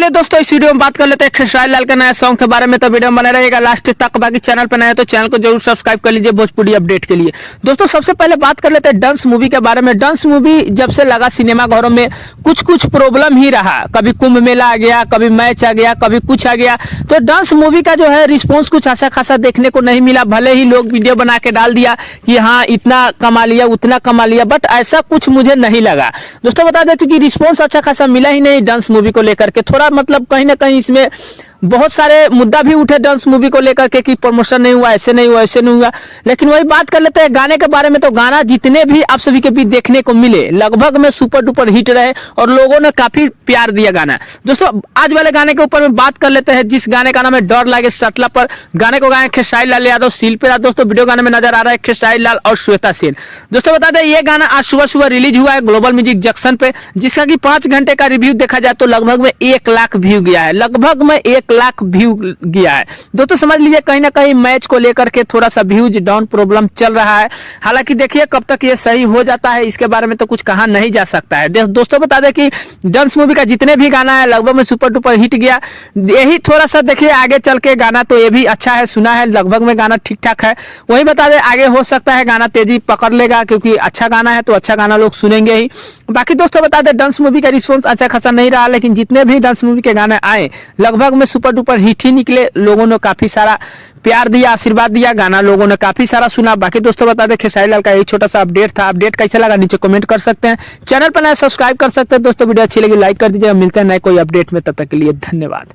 चलिए दोस्तों, इस वीडियो में बात कर लेते हैं खेसारी लाल का नया सॉन्ग के बारे में। तो वीडियो में बने रहेगा लास्ट तक। बाकी चैनल पर नया है तो चैनल को जरूर सब्सक्राइब कर लीजिए भोजपुरी अपडेट के लिए। दोस्तों सबसे पहले बात कर लेते हैं डंस मूवी के बारे में। डंस मूवी जब से लगा सिनेमा घरों में कुछ प्रॉब्लम ही रहा। कभी कुंभ मेला आ गया, कभी मैच आ गया, कभी कुछ आ गया। तो डंस मूवी का जो है रिस्पॉन्स कुछ ऐसा खासा देखने को नहीं मिला। भले ही लोग वीडियो बना के डाल दिया कि हाँ इतना कमा लिया उतना कमा लिया, बट ऐसा कुछ मुझे नहीं लगा। दोस्तों बता दें क्योंकि रिस्पॉन्स अच्छा खासा मिला ही नहीं डांस मूवी को लेकर के। थोड़ा मतलब कहीं ना कहीं इसमें बहुत सारे मुद्दा भी उठे डांस मूवी को लेकर के कि प्रमोशन नहीं हुआ, ऐसे नहीं हुआ, ऐसे नहीं हुआ। लेकिन वही बात कर लेते हैं गाने के बारे में। तो गाना जितने भी आप सभी के बीच देखने को मिले लगभग में सुपर डुपर हिट रहे और लोगों ने काफी प्यार दिया गाना। दोस्तों आज वाले गाने के ऊपर में बात कर लेते हैं, जिस गाने का नाम है डर लागे सटला पर। गाने को गाए खेसारी लाल यादव, शिल्पी। दोस्तों वीडियो गाने में नजर आ रहा है खेसारी लाल और श्वेता सेन। दोस्तों बता दें ये गाना आज सुबह रिलीज हुआ है ग्लोबल म्यूजिक जंक्शन पे, जिसका कि 5 घंटे का रिव्यू देखा जाए तो लगभग में 1 लाख व्यू गया है। लगभग में 1 लाख व्यू गया है। दोस्तों समझ लीजिए कहीं ना कहीं मैच को लेकर के थोड़ा सा व्यूज डाउन प्रॉब्लम चल रहा है। हालांकि देखिए कब तक ये सही हो जाता है इसके बारे में तो कुछ कहा नहीं जा सकता है। दोस्तों बता दें कि डांस मूवी का जितने भी गाना है लगभग में सुपर डुपर हिट गया। यही थोड़ा सा देखिए आगे चल के गाना तो ये भी अच्छा है, सुना है लगभग में गाना ठीक ठाक है। वही बता दें आगे हो सकता है गाना तेजी पकड़ लेगा, क्योंकि अच्छा गाना है तो अच्छा गाना लोग सुनेंगे ही। बाकी दोस्तों बता दें डांस मूवी का रिस्पॉन्स अच्छा खासा नहीं रहा, लेकिन जितने भी डांस मूवी के गाने आए लगभग में सुपर डुपर हिट ही निकले। लोगों ने काफी सारा प्यार दिया, आशीर्वाद दिया, गाना लोगों ने काफी सारा सुना। बाकी दोस्तों बता दें खेसारी लाल का एक छोटा सा अपडेट था। अपडेट कैसा लगा नीचे कमेंट कर सकते हैं, चैनल पर नया सब्सक्राइब कर सकते हैं। दोस्तों वीडियो अच्छी लगी लाइक कर दीजिए। मिलते हैं नए कोई अपडेट में, तब तक के लिए धन्यवाद।